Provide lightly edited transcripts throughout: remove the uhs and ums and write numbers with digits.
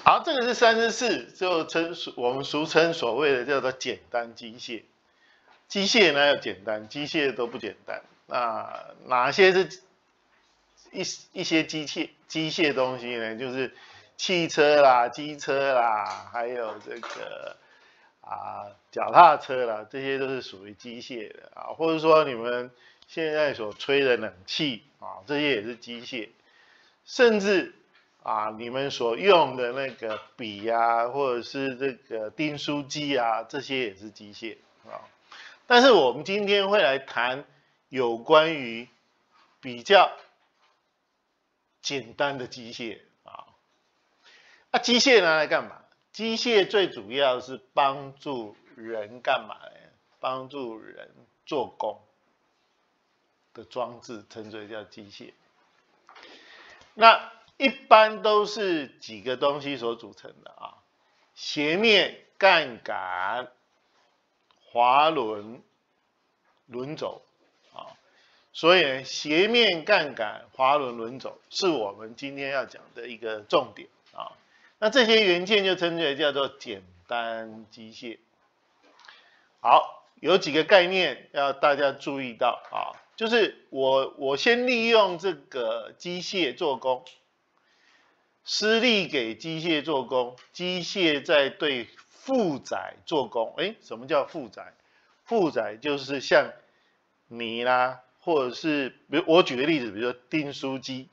好，这个是34，就我们俗称所谓的叫做简单机械。机械哪有简单？机械都不简单。那哪些是一些机械东西呢？就是汽车啦、机车啦，还有这个脚踏车啦，这些都是属于机械的啊。或者说你们现在所吹的冷气啊，这些也是机械。甚至你们所用的那个笔啊，或者是这个订书机啊，这些也是机械啊。但是我们今天会来谈有关于比较简单的机械啊。那机械拿来干嘛？机械最主要是帮助人干嘛呢？帮助人做工的装置，称之为叫机械。那一般都是几个东西所组成的啊，斜面、杠杆、滑轮、轮轴啊，所以呢，斜面、杠杆、滑轮、轮轴是我们今天要讲的一个重点啊。那这些元件就称之为叫做简单机械。好，有几个概念要大家注意到啊，就是我先利用这个机械做工。施力给机械做工，机械在对负载做工。什么叫负载？负载就是像你啦，或者是比如我举个例子，比如说订书机，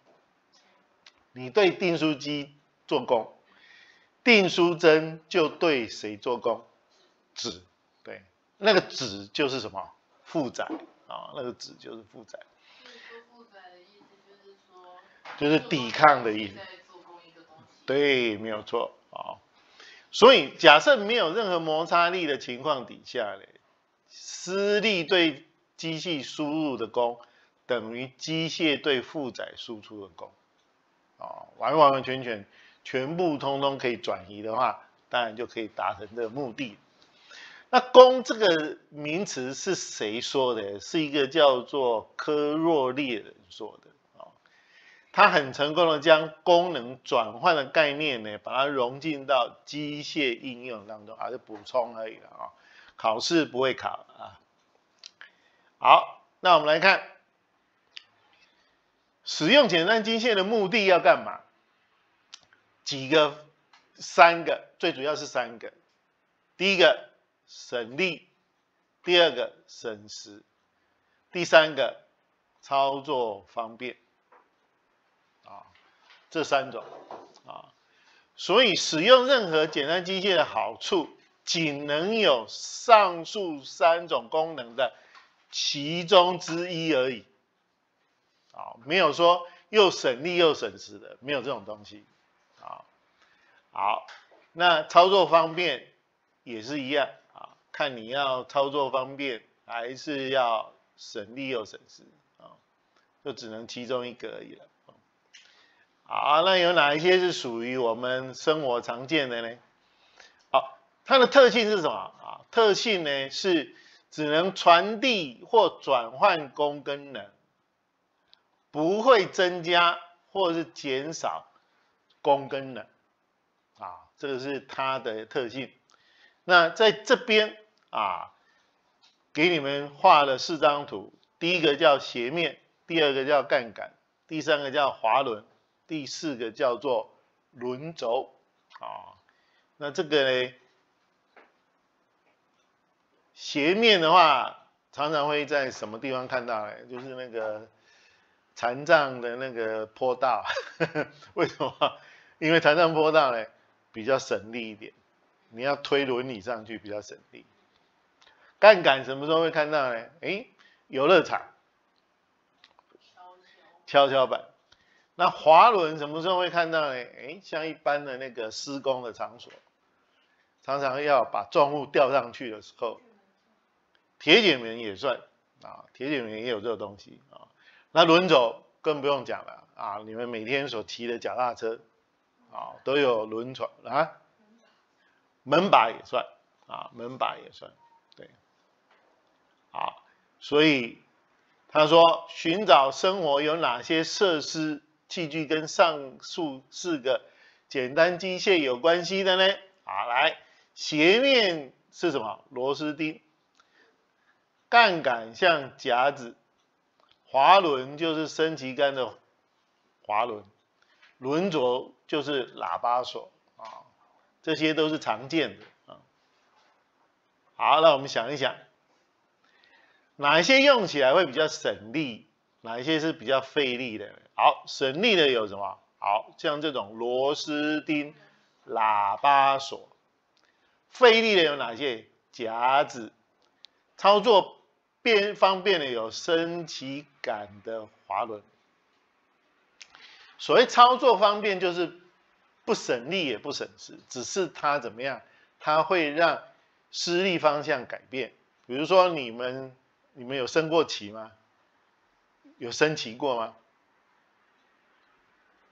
你对订书机做工，订书针就对谁做工？纸，对，那个纸就是什么？负载啊，那个纸就是负载。负载的意思就是说，就是抵抗的意思。对，没有错啊。所以假设没有任何摩擦力的情况底下呢，施力对机器输入的功等于机械对负载输出的功，完完全部通通可以转移的话，当然就可以达成这个目的。那功这个名词是谁说的？是一个叫做科若列人说的。他很成功的将功能转换的概念呢，把它融进到机械应用当中，还是补充而已了啊。考试不会考啊。好，那我们来看，使用简单机械的目的要干嘛？三个，最主要是3个。第一个省力，第二个省时，第3个操作方便。这3种所以使用任何简单机械的好处，仅能有上述3种功能的其中之一而已没有说又省力又省时的，没有这种东西好，那操作方便也是一样看你要操作方便还是要省力又省时就只能其中一个而已了。好，那有哪一些是属于我们生活常见的呢？好，它的特性是什么特性呢是只能传递或转换功跟能，不会增加或是减少功跟能这个是它的特性。那在这边给你们画了4张图，第一个叫斜面，第二个叫杠杆，第3个叫滑轮，第4个叫做轮轴那这个呢，斜面的话，常常会在什么地方看到呢？就是那个残障的那个坡道，为什么？因为残障坡道呢比较省力一点，你要推轮椅上去比较省力。杠杆什么时候会看到呢？游乐场，跷跷板。那滑轮什么时候会看到呢？像一般的那个施工的场所，常常要把重物吊上去的时候，铁卷门也算铁卷门也有这个东西那轮轴更不用讲了你们每天所骑的脚踏车都有轮船门把也算门把也算，对，所以他说寻找生活有哪些设施器具跟上述4个简单机械有关系的呢？好，来，斜面是什么？螺丝钉。杠杆像夹子，滑轮就是升旗杆的滑轮，轮轴就是喇叭锁啊，这些都是常见的啊。好，那我们想一想，哪一些用起来会比较省力，哪一些是比较费力的？好，省力的有什么？好像这种螺丝钉、喇叭锁。费力的有哪些？夹子。操作方便的有升旗杆的滑轮。所谓操作方便，就是不省力也不省时，只是它怎么样？它会让施力方向改变。比如说你们有升过旗吗？有升旗过吗？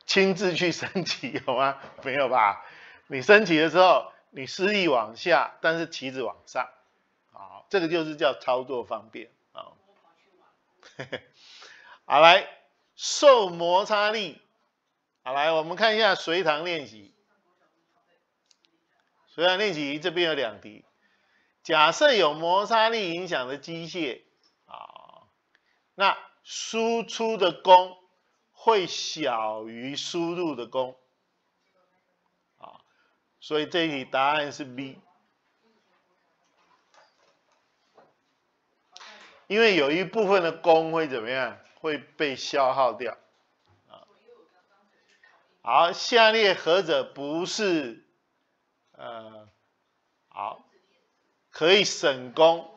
亲自去升旗有吗？没有吧？你升旗的时候，你施力往下，但是旗子往上，啊，这个就是叫操作方便啊。好，来，受摩擦力。好，来，我们看一下随堂练习。随堂练习这边有2题。假设有摩擦力影响的机械啊，那输出的功会小于输入的功啊，所以这一题答案是 B。因为有一部分的功会怎么样？会被消耗掉。好，下列何者不是好可以省功？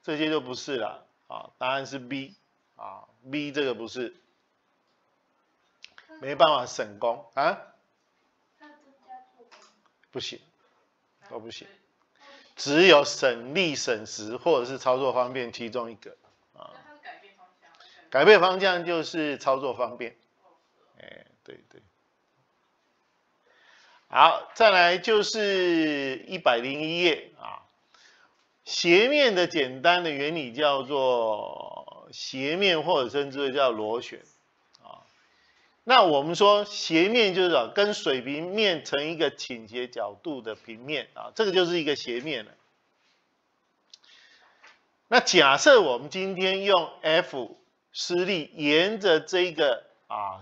这些就不是了啊，答案是 B 啊 ，B 这个不是，没办法省功啊，不行，都不行，只有省力省时或者是操作方便其中一个啊。改变方向就是操作方便，对对。好，再来就是101页啊，斜面的简单的原理叫做斜面，或者称之为叫螺旋啊。那我们说斜面就是跟水平面成一个倾斜角度的平面啊，这个就是一个斜面了。那假设我们今天用 F 施力，沿着这个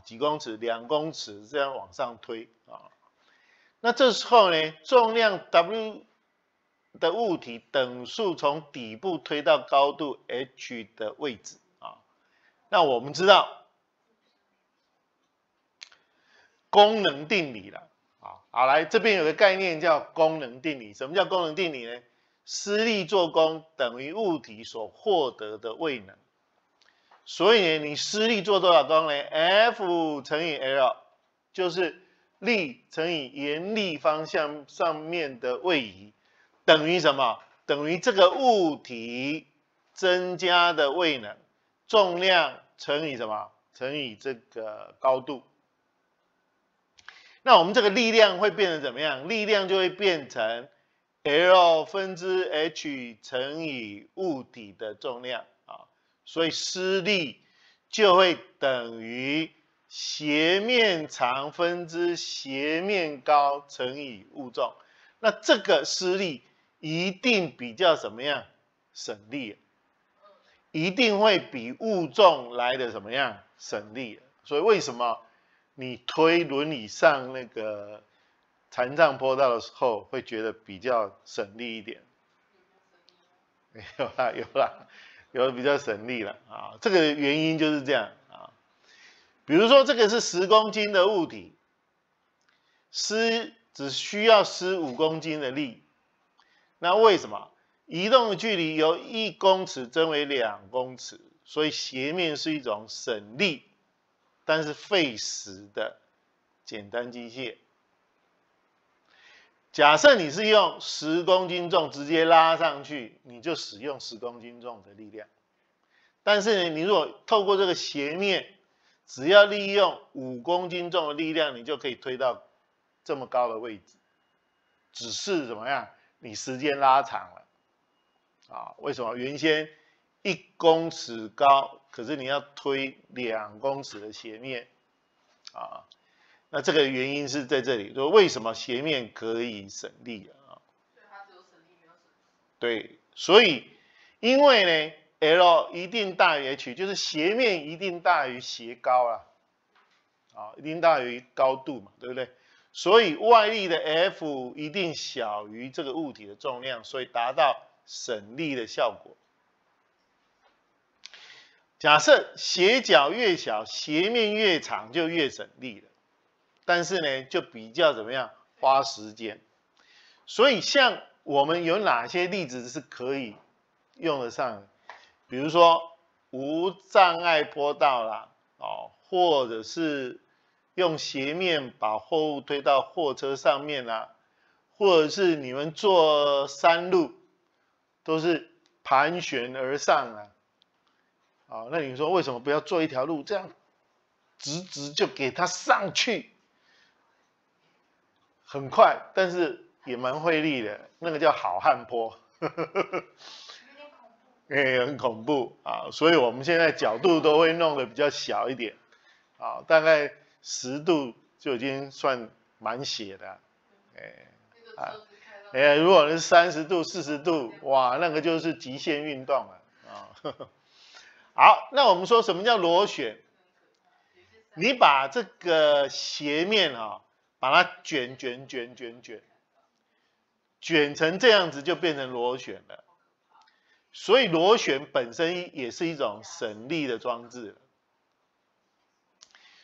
几公尺、2公尺这样往上推啊。那这时候呢，重量 W 的物体等速从底部推到高度 h 的位置啊。那我们知道功能定理了啊。好，来这边有个概念叫功能定理。什么叫功能定理呢？施力做功等于物体所获得的位能。所以呢，你施力做多少功呢 ？F 乘以 L 就是力乘以沿力方向上面的位移，等于什么？等于这个物体增加的位能，重量乘以什么？乘以这个高度。那我们这个力量会变成怎么样？力量就会变成 L 分之 H 乘以物体的重量啊，所以施力就会等于斜面长分之斜面高乘以物重。那这个施力一定比较怎么样？省力，一定会比物重来的怎么样？省力。所以为什么你推轮椅上那个残障坡道的时候，会觉得比较省力一点？有啦，有啦，有比较省力了啊。这个原因就是这样啊。比如说这个是10公斤的物体，只需要施5公斤的力，那为什么？移动的距离由1公尺增为2公尺，所以斜面是一种省力但是费时的简单机械。假设你是用10公斤重直接拉上去，你就使用10公斤重的力量。但是呢，你如果透过这个斜面，只要利用5公斤重的力量，你就可以推到这么高的位置。只是怎么样？你时间拉长了啊？为什么？原先1公尺高，可是你要推2公尺的斜面啊。那这个原因是在这里，说为什么斜面可以省力啊？所以它只有省力没有省时。对，所以因为呢 L 一定大于 H， 就是斜面一定大于斜高啊，一定大于高度嘛，对不对？所以外力的 F 一定小于这个物体的重量，所以达到省力的效果。假设斜角越小，斜面越长，就越省力了。但是呢，就比较怎么样花时间。所以像我们有哪些例子是可以用得上的？比如说无障碍坡道啦，或者是用斜面把货物推到货车上面啦，或者是你们坐山路都是盘旋而上啊。那你说为什么不要做一条路这样直直就给它上去？很快，但是也蛮费力的，那个叫好汉坡，很恐怖啊！所以我们现在角度都会弄得比较小一点，大概10度就已经算蛮斜的，如果是30度、40度，哇，那个就是极限运动了啊！好，那我们说什么叫螺旋？你把这个斜面把它卷成这样子，就变成螺旋了。所以螺旋本身也是一种省力的装置了。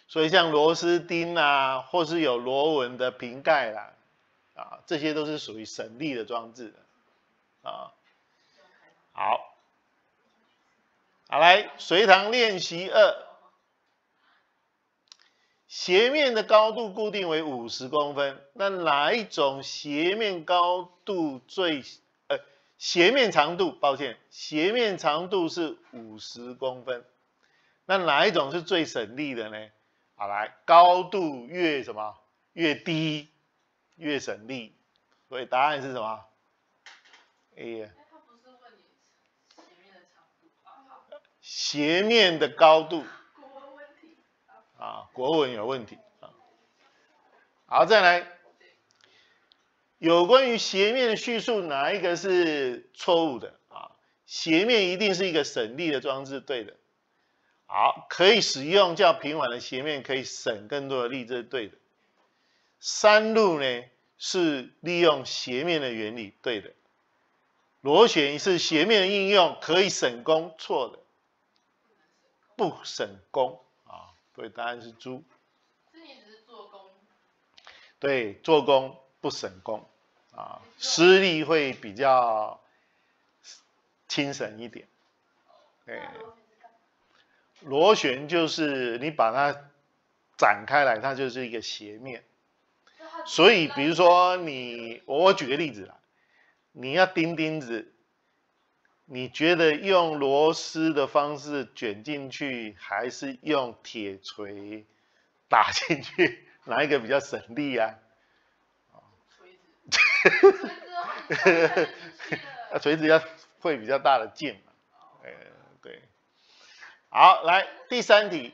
所以像螺丝钉啊，或是有螺纹的瓶盖啦，这些都是属于省力的装置的。好，来随堂练习2。斜面的高度固定为50公分，那哪一种斜面高度斜面长度，抱歉，斜面长度是50公分，那哪一种是最省力的呢？好，来，高度越低越省力，所以答案是什么 ？A 呀。它不是问你斜面的长度，斜面的高度。国文有问题啊。好，再来，有关于斜面的叙述，哪一个是错误的啊？斜面一定是一个省力的装置，对的。好，可以使用较平缓的斜面，可以省更多的力，这是对的。山路呢是利用斜面的原理，对的。螺旋是斜面的应用，可以省功，错的，不省功。所以答案是猪。是你只是做工。对，做工不省功施力会比较轻省一点。螺旋就是你把它展开来，它就是一个斜面。所以比如说我举个例子啦，你要钉钉子。你觉得用螺丝的方式卷进去，还是用铁锤打进去，哪一个比较省力啊？锤子会比较大的劲嘛？对。好，来第3题，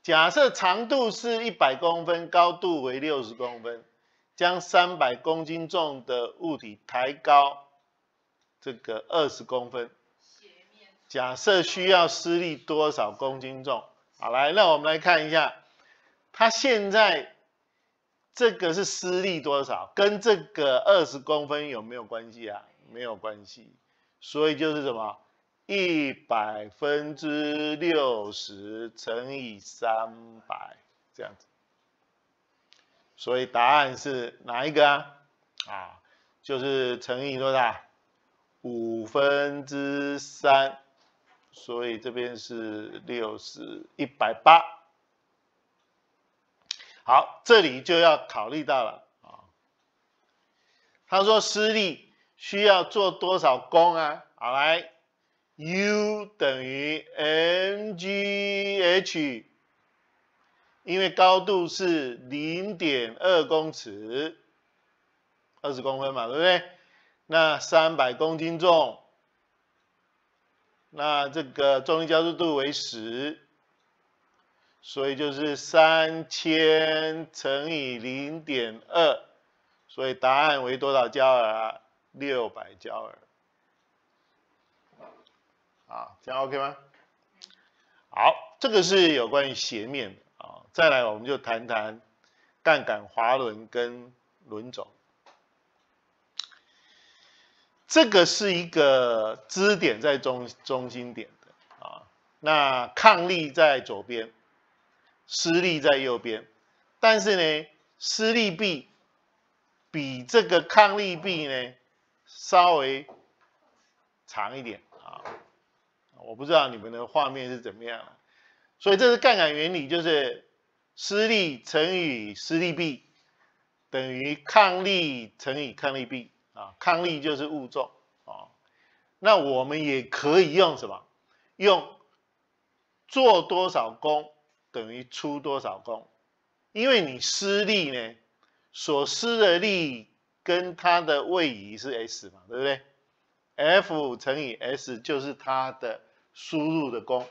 假设长度是100公分，高度为60公分，将300公斤重的物体抬高这个20公分，假设需要施力多少公斤重？好，来，那我们来看一下，它现在这个是施力多少，跟这个20公分有没有关系啊？没有关系，所以就是什么？100×60乘以300这样子，所以答案是哪一个啊？就是乘以多少3/5，所以这边是180。好，这里就要考虑到了他说施力需要做多少功啊？好，来 ，U 等于 mgh， 因为高度是0.2公尺，20公分嘛，对不对？那300公斤重，那这个重力加速度为10，所以就是3000乘以0.2，所以答案为多少焦耳啊？600焦耳。啊，这样 OK 吗？好，这个是有关于斜面的啊。再来，我们就谈谈杠杆滑轮跟轮轴。这个是一个支点在中心点的啊，那抗力在左边，施力在右边，但是呢，施力臂比这个抗力臂呢稍微长一点啊。我不知道你们的画面是怎么样，所以这是杠杆原理，就是施力乘以施力臂等于抗力乘以抗力臂啊，抗力就是物重啊。那我们也可以用什么？用做多少功等于出多少功，因为你施力呢，所施的力跟它的位移是 S 嘛，对不对 ？F 乘以 S 就是它的输入的功，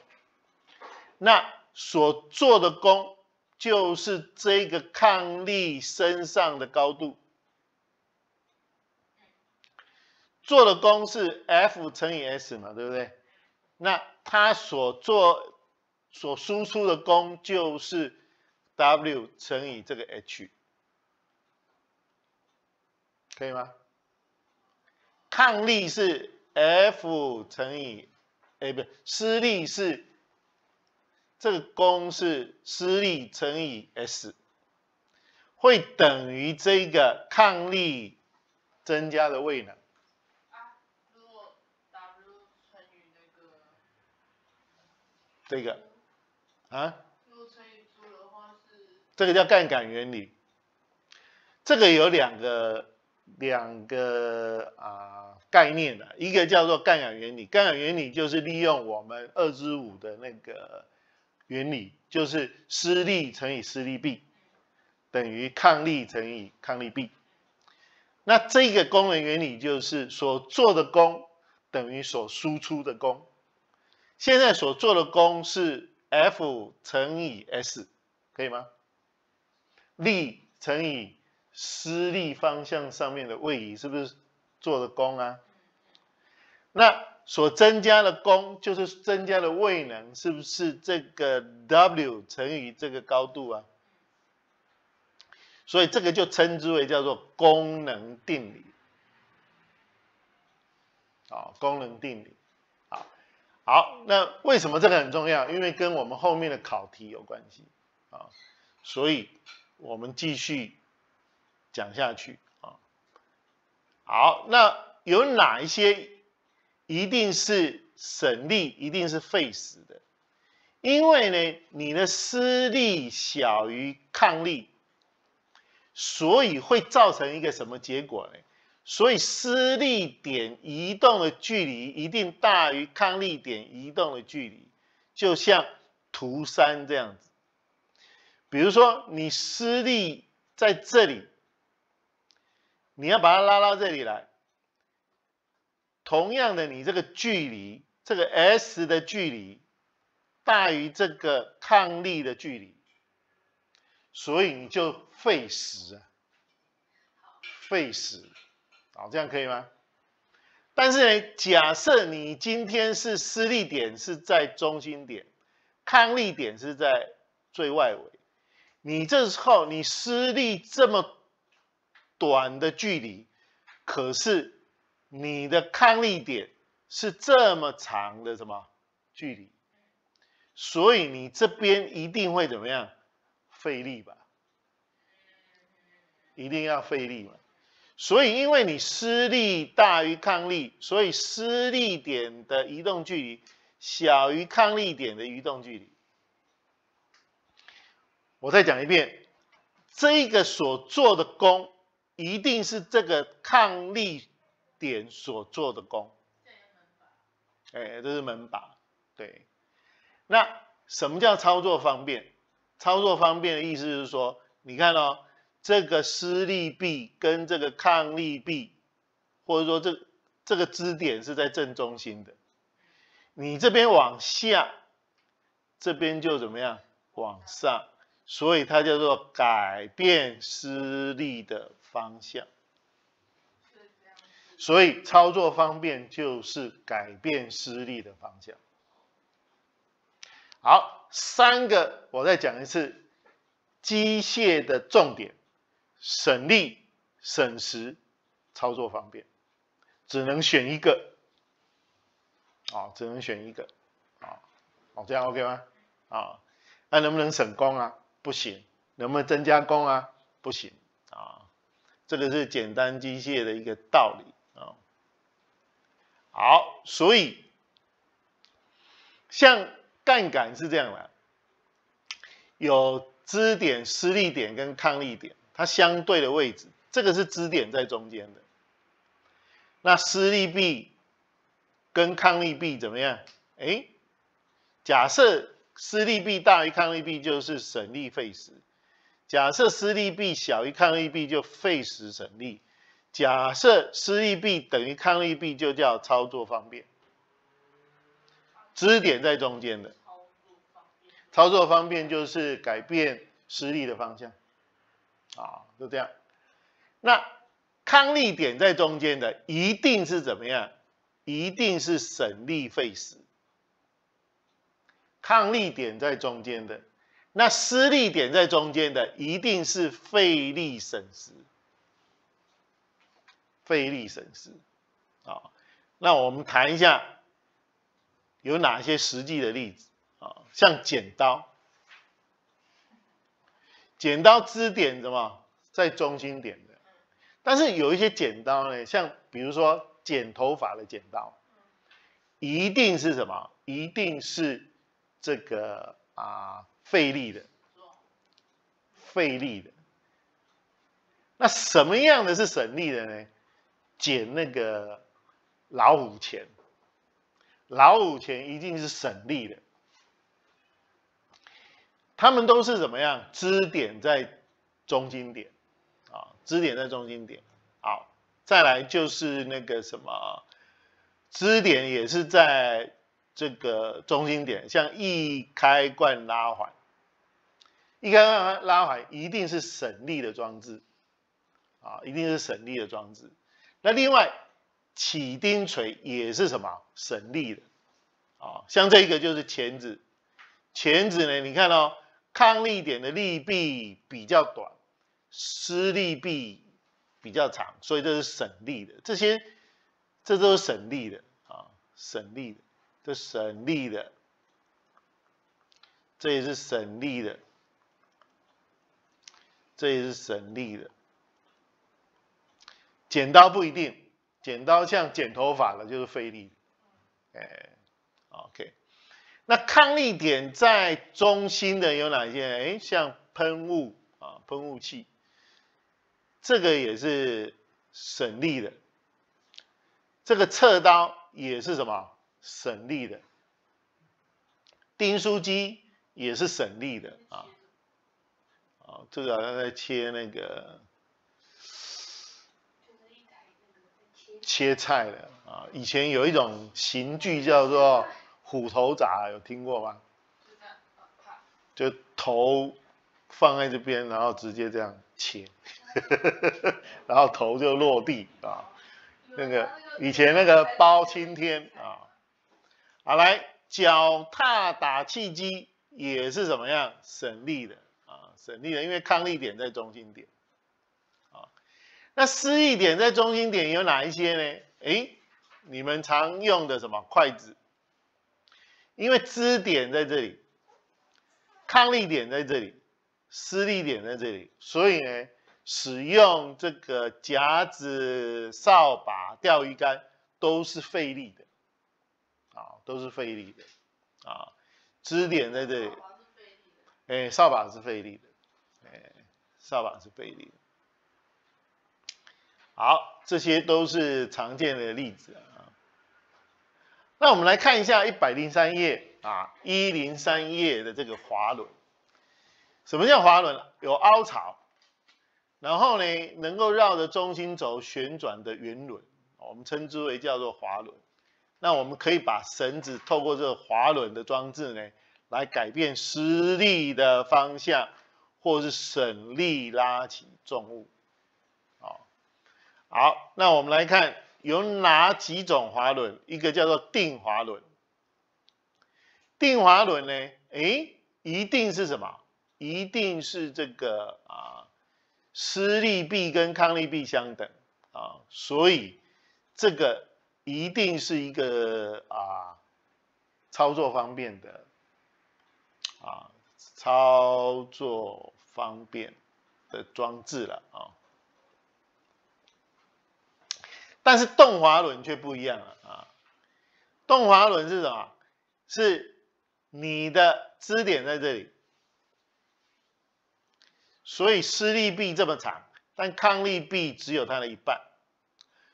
那所做的功就是这个抗力身上的高度，做的功是 F 乘以 S 嘛，对不对？那它所输出的功就是 W 乘以这个 H， 可以吗？抗力是 F 乘以，不，施力是这个功是施力乘以 S， 会等于这个抗力增加的位能。如果 W 乘以那个这个啊，如果乘以猪的话是这个叫杠杆原理。这个有两个概念的，一个叫做杠杆原理，杠杆原理就是利用我们2之5的那个原理，就是施力乘以施力臂等于抗力乘以抗力臂。那这个功能原理就是所做的功等于所输出的功。现在所做的功是 F 乘以 S， 可以吗？力乘以施力方向上面的位移，是不是做的功啊？那所增加的功就是增加的位能，是不是这个 W 乘以这个高度啊？所以这个就称之为叫做功能定理。功能定理。好，那为什么这个很重要？因为跟我们后面的考题有关系啊，所以我们继续讲下去啊。好，那有哪一些一定是省力，一定是费时的？因为呢，你的施力小于抗力，所以会造成一个什么结果呢？所以施力点移动的距离一定大于抗力点移动的距离，就像图3这样子。比如说你施力在这里，你要把它拉到这里来，同样的你这个距离，这个 S 的距离大于这个抗力的距离，所以你就费时啊，费时。好，这样可以吗？但是呢，假设你今天是施力点是在中心点，抗力点是在最外围，你这时候你施力这么短的距离，可是你的抗力点是这么长的什么距离，所以你这边一定会怎么样？费力吧？一定要费力嘛。所以，因为你施力大于抗力，所以施力点的移动距离小于抗力点的移动距离。我再讲一遍，这个所做的功一定是这个抗力点所做的功。这是门把。对。那什么叫操作方便？操作方便的意思是说，你看哦。这个施力臂跟这个抗力臂，或者说这个支点是在正中心的，你这边往下，这边就怎么样？往上，所以它叫做改变施力的方向。所以操作方便就是改变施力的方向。好，3个我再讲一次，机械的重点，省力、省时、操作方便，只能选一个，只能选一个，这样 OK 吗？那能不能省工啊？不行。能不能增加工啊？不行这个是简单机械的一个道理好，所以像杠杆是这样的，有支点、施力点跟抗力点，它相对的位置，这个是支点在中间的。那施力臂跟抗力臂怎么样？假设施力臂大于抗力臂就是省力费时，假设施力臂小于抗力臂就费时省力，假设施力臂等于抗力臂就叫操作方便。支点在中间的，操作方便就是改变施力的方向，就这样。那抗力点在中间的一定是怎么样？一定是省力费时。抗力点在中间的，那施力点在中间的一定是费力省时。费力省时那我们谈一下有哪些实际的例子像剪刀，剪刀支点怎么在中心点的，但是有一些剪刀呢，像比如说剪头发的剪刀，一定是什么？一定是这个费力的，费力的。那什么样的是省力的呢？剪那个老虎钳，老虎钳一定是省力的。它们都是怎么样？支点在中心点支点在中心点。好，再来就是那个什么，支点也是在这个中心点，像一开罐拉环，一开罐拉环一定是省力的装置一定是省力的装置。那另外起钉锤也是什么？省力的像这个就是钳子，钳子呢，你看抗力点的力臂比较短，施力臂比较长，所以这是省力的。这都是省力的省力的，这省力的，这也是省力的，这也是省力的。剪刀不一定，剪刀像剪头发的就是费力的，OK。那抗力点在中心的有哪些？像喷雾喷雾器，这个也是省力的。这个侧刀也是什么？省力的。钉书机也是省力的这个好像在切那个切菜的以前有一种刑具叫做虎头铡，有听过吗？就头放在这边，然后直接这样切，然后头就落地那个以前那个包青天好，来脚踏打气机也是怎么样？省力的省力的，因为抗力点在中心点那施力点在中心点有哪一些呢？你们常用的什么筷子？因为支点在这里，抗力点在这里，施力点在这里，所以呢，使用这个夹子、扫把、钓鱼竿都是费力的都是费力的支点在这里，扫把是费力的，扫把是费力的。好，这些都是常见的例子那我们来看一下103页103页的这个滑轮。什么叫滑轮？有凹槽，然后呢，能够绕着中心轴旋转的圆轮，我们称之为叫做滑轮。那我们可以把绳子透过这个滑轮的装置呢，来改变施力的方向，或是省力拉起重物。好，那我们来看有哪几种滑轮？一个叫做定滑轮。定滑轮呢，一定是什么？一定是这个施力臂跟抗力臂相等所以这个一定是一个操作方便的操作方便的装置了但是动滑轮却不一样了动滑轮是什么？是你的支点在这里，所以施力臂这么长，但抗力臂只有它的一半。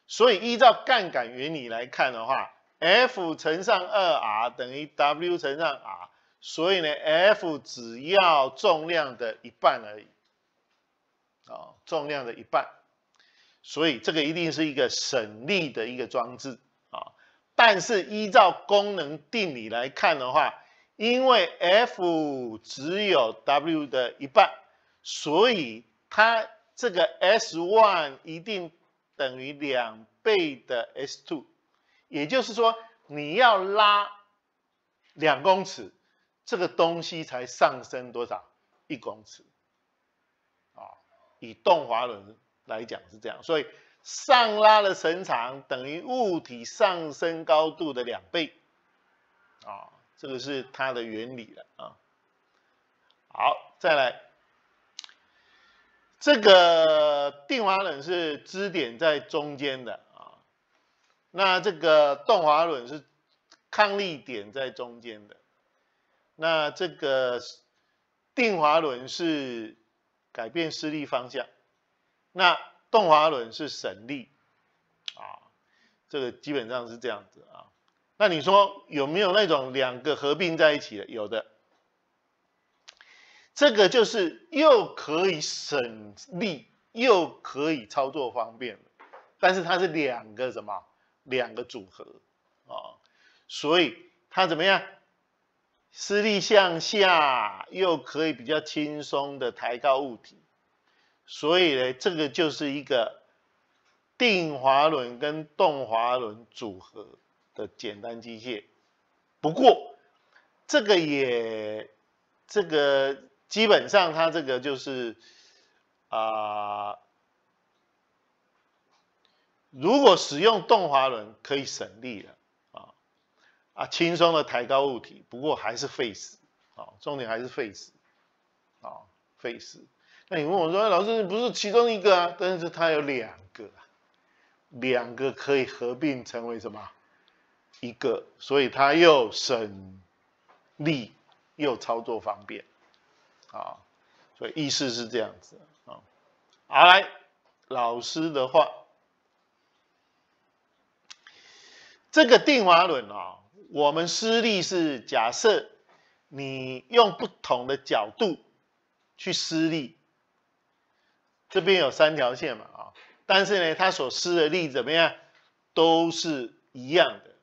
所以依照杠杆原理来看的话 ，F 乘上 2R 等于 W 乘上 R， 所以呢 ，F 只要重量的一半而已，重量的一半。所以这个一定是一个省力的一个装置但是依照功能定理来看的话，因为 F 只有 W 的一半，所以它这个 S1 一定等于2倍的 S2， 也就是说你要拉2公尺，这个东西才上升多少？1公尺以动滑轮来讲是这样，所以上拉的绳长等于物体上升高度的2倍这个是它的原理了好，再来，这个定滑轮是支点在中间的那这个动滑轮是抗力点在中间的，那这个定滑轮是改变施力方向，那动滑轮是省力这个基本上是这样子那你说有没有那种2个合并在一起的？有的，这个就是又可以省力又可以操作方便，但是它是2个什么？2个组合所以它怎么样？施力向下又可以比较轻松的抬高物体，所以呢，这个就是一个定滑轮跟动滑轮组合的简单机械。不过这个基本上它这个就是如果使用动滑轮可以省力了轻松的抬高物体，不过还是费时重点还是费时费时。那你问我说，老师不是其中一个但是它有2个可以合并成为什么？一个，所以它又省力又操作方便所以意思是这样子好，来，老师的话，这个定滑轮我们施力是假设你用不同的角度去施力，这边有3条线嘛但是呢，它所施的力怎么样，都是一样的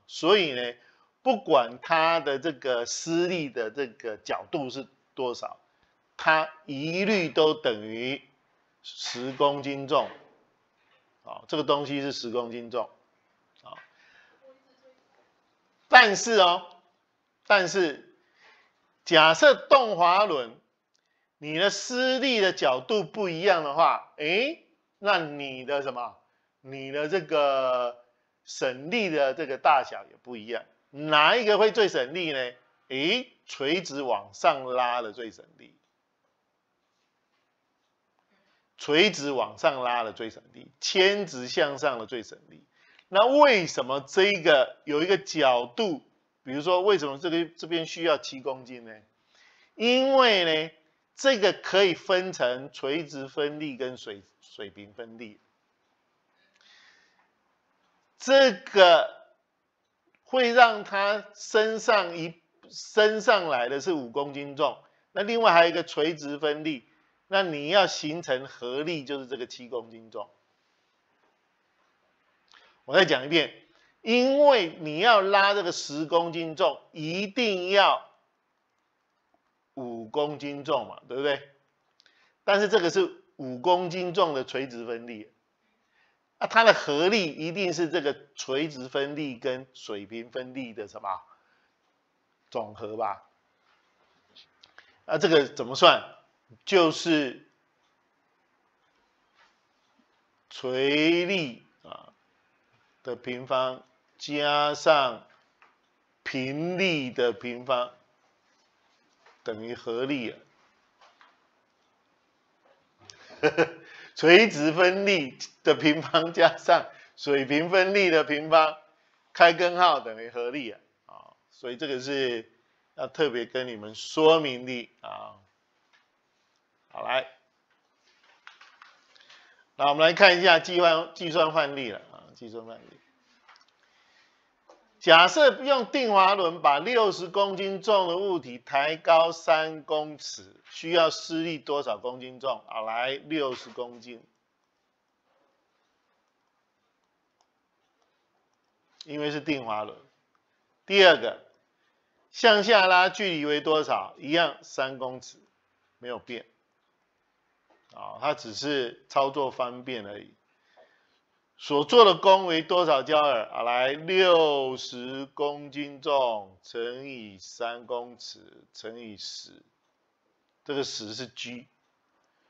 所以呢，不管它的这个施力的这个角度是多少，它一律都等于10公斤重这个东西是10公斤重但是假设动滑轮你的施力的角度不一样的话那你的什么？你的这个省力的这个大小也不一样。哪一个会最省力呢？垂直往上拉的最省力，垂直往上拉的最省力，牵直向上的最省力。那为什么这个有一个角度？比如说，为什么这边需要7公斤呢？因为呢，这个可以分成垂直分力跟水平分力。这个会让它升上来的是5公斤重，那另外还有一个垂直分力，那你要形成合力就是这个7公斤重。我再讲一遍，因为你要拉这个10公斤重，一定要5公斤重嘛，对不对？但是这个是5公斤重的垂直分力，啊，它的合力一定是这个垂直分力跟水平分力的什么总和吧？啊，这个怎么算？就是垂力的平方加上平力的平方等于合力啊。垂直分力的平方加上水平分力的平方，开根号等于合力啊，所以这个是要特别跟你们说明的啊。好，来，那我们来看一下计算范例了啊，计算范例。假设用定滑轮把60公斤重的物体抬高3公尺，需要施力多少公斤重？好，来60公斤，因为是定滑轮。第二个，向下拉距离为多少？一样3公尺，没有变。它只是操作方便而已。所做的功为多少焦耳？来60公斤重乘以3公尺乘以10，这个10是 G，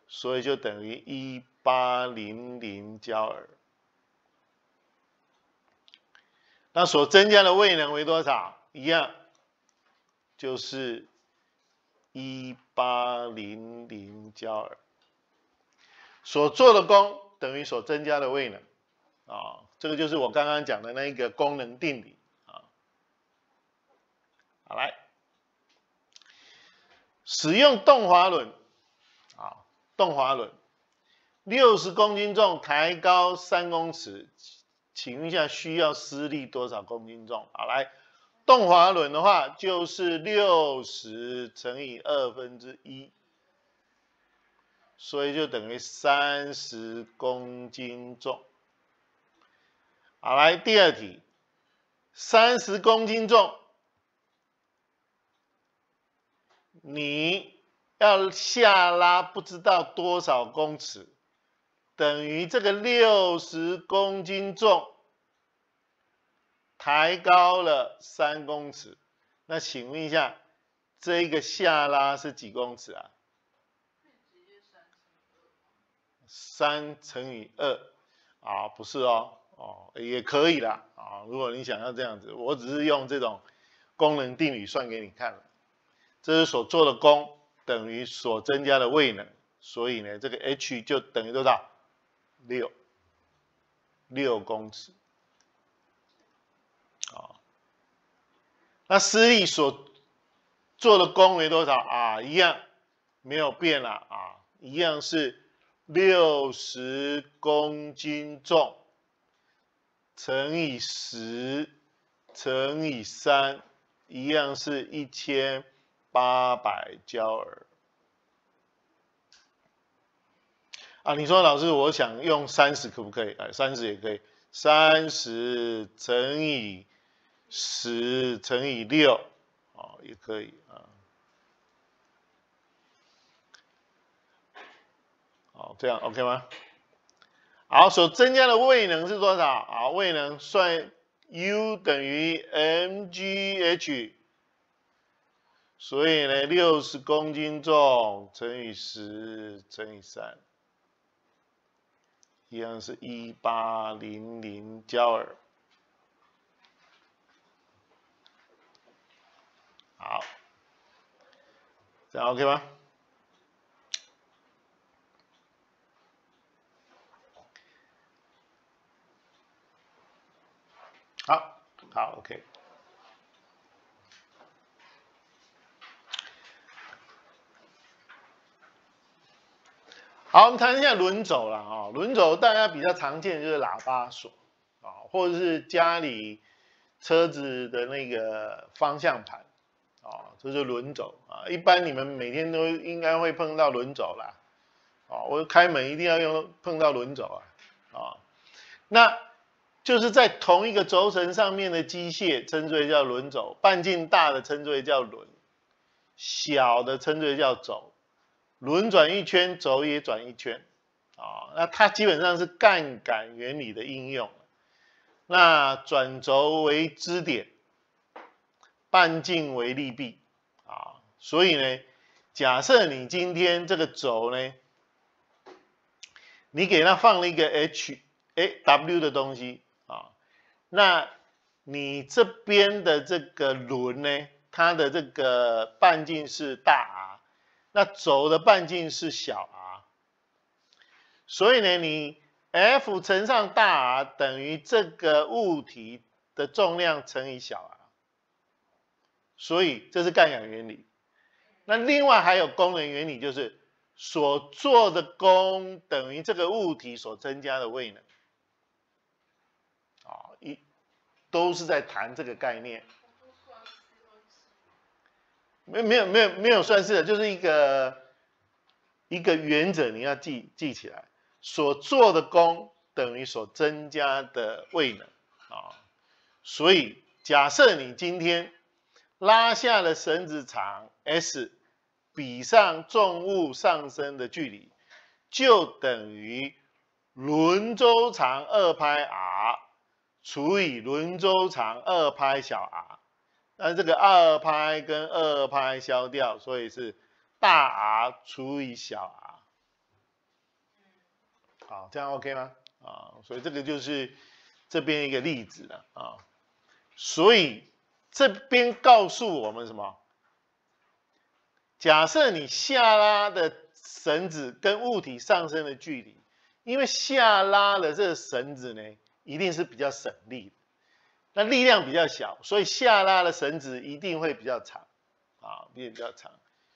所以就等于1800焦耳。那所增加的位能为多少？一样，就是1800焦耳。所做的功等于所增加的位能。这个就是我刚刚讲的那一个功能定理啊。好，来，使用动滑轮动滑轮60公斤重抬高3公尺，请问一下需要施力多少公斤重？好，来，动滑轮的话就是60乘以1/2，所以就等于30公斤重。好，来第二题，30公斤重，你要下拉不知道多少公尺，等于这个60公斤重抬高了3公尺。那请问一下，这个下拉是几公尺啊？3乘以2不是哦。也可以啦如果你想要这样子，我只是用这种功能定理算给你看了。这是所做的功等于所增加的位能，所以呢，这个 H 就等于多少？6公尺。那施力所做的功为多少一样没有变了一样是60公斤重乘以10乘以3，一样是1800焦耳。你说老师，我想用30可不可以？30也可以，30乘以10乘以6也可以这样 OK 吗？好，所增加的位能是多少？位能算 U 等于 mgh， 所以呢，60公斤重乘以10乘以3，一样是1800焦耳。好，这样 OK 吗？好 ，OK。好，我们谈一下轮轴了轮轴大家比较常见就是喇叭锁或者是家里车子的那个方向盘这是轮轴一般你们每天都应该会碰到轮轴啦我开门一定要碰到轮轴那就是在同一个轴承上面的机械称之为叫轮轴，半径大的称之为叫轮，小的称之为叫轴，轮转一圈，轴也转一圈，那它基本上是杠杆原理的应用。那转轴为支点，半径为力臂，所以呢，假设你今天这个轴呢，你给它放了一个 W 的东西那你这边的这个轮呢，它的这个半径是大 R， 那轴的半径是小 r， 所以呢，你 F 乘上大 R 等于这个物体的重量乘以小 r， 所以这是杠杆原理。那另外还有功能原理，就是所做的功等于这个物体所增加的位能，都是在谈这个概念。没有算式的，就是一个原则，你要记起来，所做的功等于所增加的位能所以假设你今天拉下的绳子长 S， 比上重物上升的距离，就等于轮周长2拍 r 除以轮周长2拍小 r。那这个2拍跟2拍消掉，所以是大 R 除以小 r。好，这样 OK 吗？所以这个就是这边一个例子了所以这边告诉我们什么？假设你下拉的绳子跟物体上升的距离，因为下拉的这个绳子呢，一定是比较省力的。那力量比较小，所以下拉的绳子一定会比较长比较长，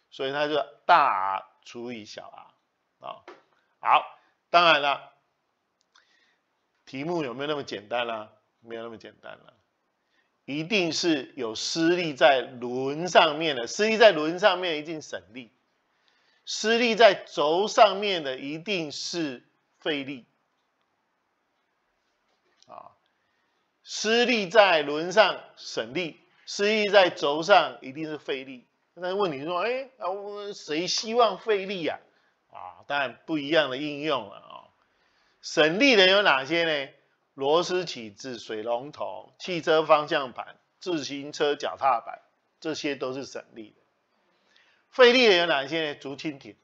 所以它就大 R 除以小 r 好，当然了，题目有没有那么简单啦？没有那么简单啦，一定是有施力在轮上面的，施力在轮上面一定省力，施力在轴上面的一定是费力施力在轮上省力，施力在轴上一定是费力。那问题说，谁希望费力当然不一样的应用了省力的有哪些呢？螺丝起子、水龙头、汽车方向盘、自行车脚踏板，这些都是省力的。费力的有哪些呢？竹蜻蜓。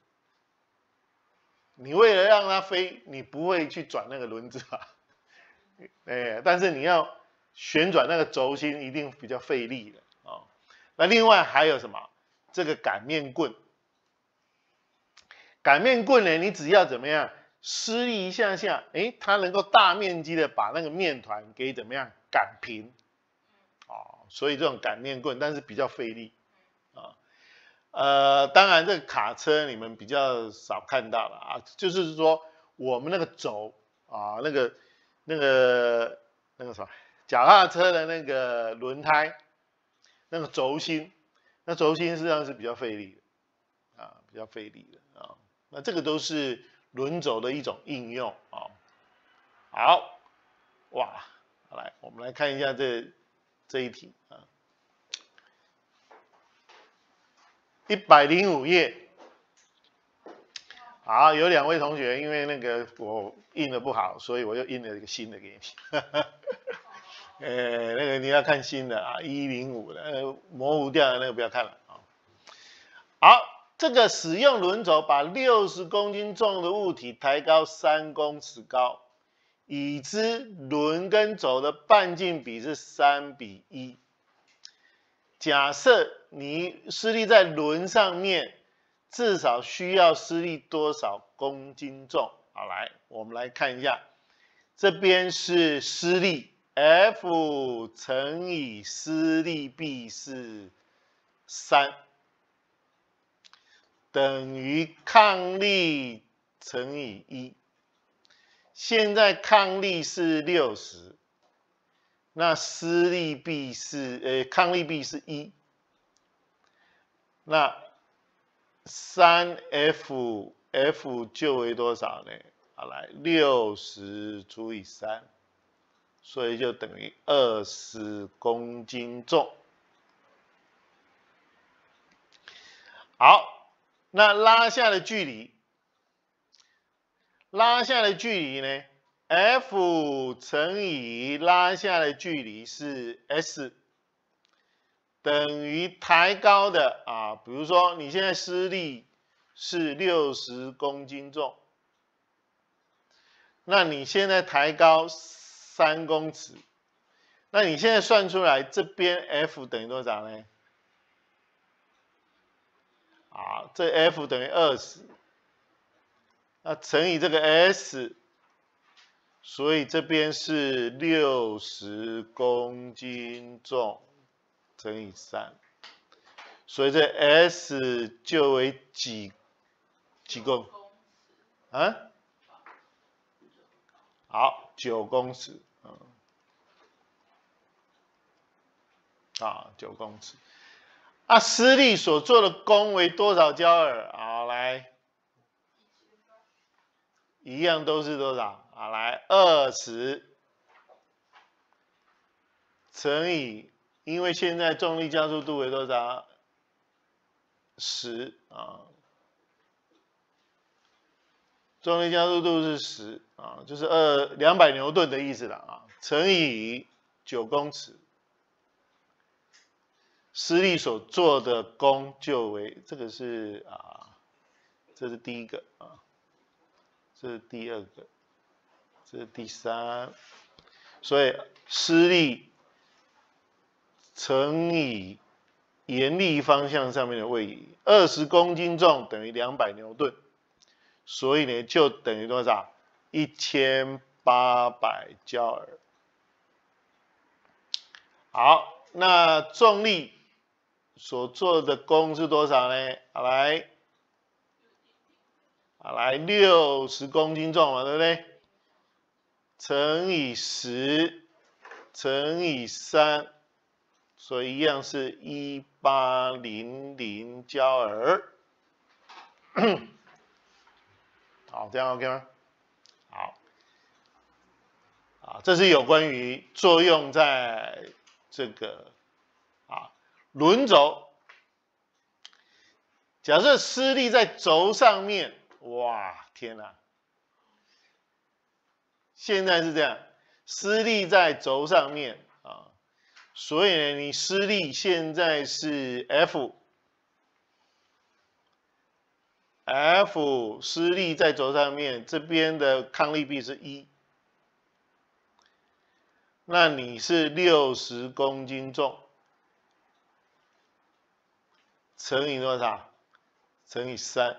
你为了让它飞，你不会去转那个轮子但是你要旋转那个轴心，一定比较费力的那另外还有什么？这个擀面棍。擀面棍呢，你只要怎么样施力一下下，它能够大面积的把那个面团给怎么样擀平所以这种擀面棍，但是比较费力当然这个卡车你们比较少看到了就是说我们那个轴那个什么脚踏车的那个轮胎那个轴心，那轴心实际上是比较费力的比较费力的那这个都是轮轴的一种应用好，哇，来我们来看一下这一题105页。好，有2位同学，因为那个我印的不好，所以我又印了一个新的给你。那个你要看新的105的，模糊掉的那个不要看了好，这个使用轮轴把60公斤重的物体抬高3公尺高，已知轮跟轴的半径比是3:1。假设你施力在轮上面，至少需要施力多少公斤重？好，来，我们来看一下，这边是施力 F 乘以施力 B 是3，等于抗力乘以1。现在抗力是60。那施力 B 是抗力 B 是1，那 3F 就为多少呢？好，来60除以3，所以就等于20公斤重。好，那拉下的距离，呢 ？F 乘以拉下的距离是 S， 等于抬高的啊，比如说你现在施力是60公斤重，那你现在抬高3公尺，那你现在算出来这边 F 等于多少呢？啊，这 F 等于20，那乘以这个 S， 所以这边是60公斤重乘以3，所以这 S 就为几公？啊？好，9公尺，9公尺。啊，施力所做的功为多少焦耳？好，来，一样都是多少？好，来20乘以，因为现在重力加速度为多少？10啊，重力加速度是10啊，就是200牛顿的意思了啊，乘以9公尺。施力所做的功就为这个是这是第一个啊，这是第二个，这是第3，所以施力乘以沿力方向上面的位移，20公斤重等于200牛顿，所以呢就等于多少？1800焦耳。好，那重力所做的功是多少呢？来60公斤重嘛，对不对？乘以10乘以3，所以一样是1800焦耳。好，这样 OK 吗？好，这是有关于作用在这个轮轴。假设施力在轴上面，哇，天哪！现在是这样，施力在轴上面啊，所以呢，你施力现在是 F 施力在轴上面，这边的抗力臂是1，那你是60公斤重，乘以多少？乘以3，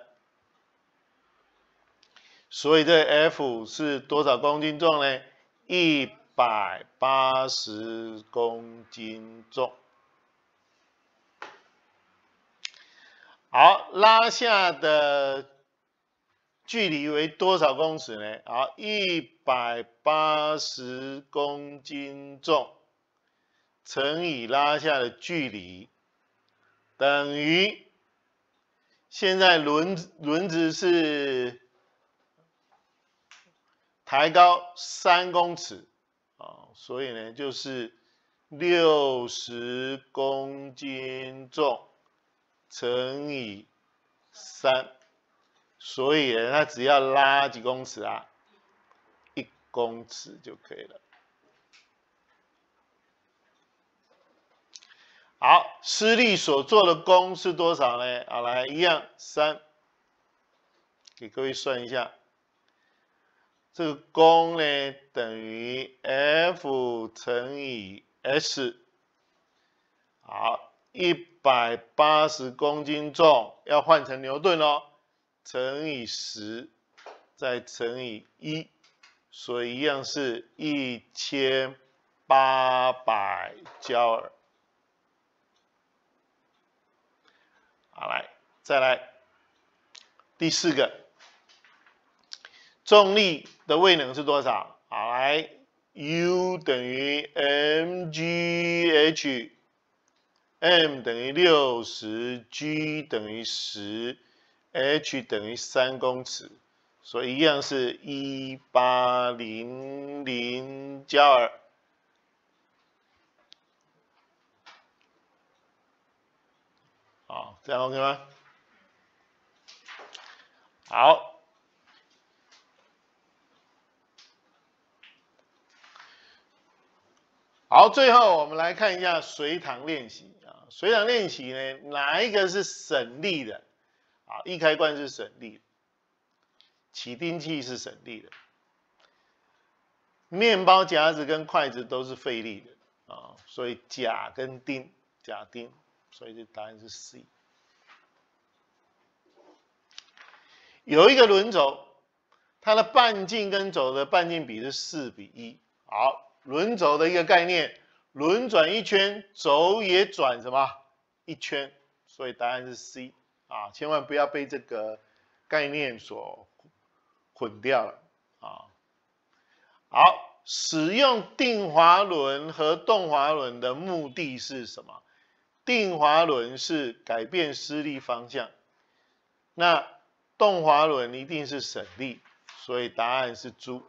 所以这 F 是多少公斤重呢？180公斤重。好，拉下的距离为多少公尺呢？好，180公斤重乘以拉下的距离，等于现在轮子是抬高3公尺啊，所以呢就是60公斤重乘以3，所以呢它只要拉几公尺啊？1公尺就可以了。好，施力所做的功是多少呢？好，来一样3，给各位算一下。这个功呢等于 F 乘以 S， 好，180公斤重要换成牛顿哦，乘以10，再乘以1，所以一样是1800焦耳。好，来再来第4个。重力的位能是多少？好，来 U 等于 mgh，m 等于60，g 等于10，h 等于3公尺，所以一样是1800焦耳。好，这样 OK 吗？好，好，最后我们来看一下随堂练习啊。随堂练习呢，哪一个是省力的？啊，一开关是省力的，起钉器是省力的，面包夹子跟筷子都是费力的啊，所以甲跟丁，甲丁，所以这答案是 C。有一个轮轴，它的半径跟轴的半径比是4:1。好，轮轴的一个概念，轮转一圈，轴也转什么一圈，所以答案是 C 啊，千万不要被这个概念所混掉了啊。好，使用定滑轮和动滑轮的目的是什么？定滑轮是改变施力方向，那动滑轮一定是省力，所以答案是猪。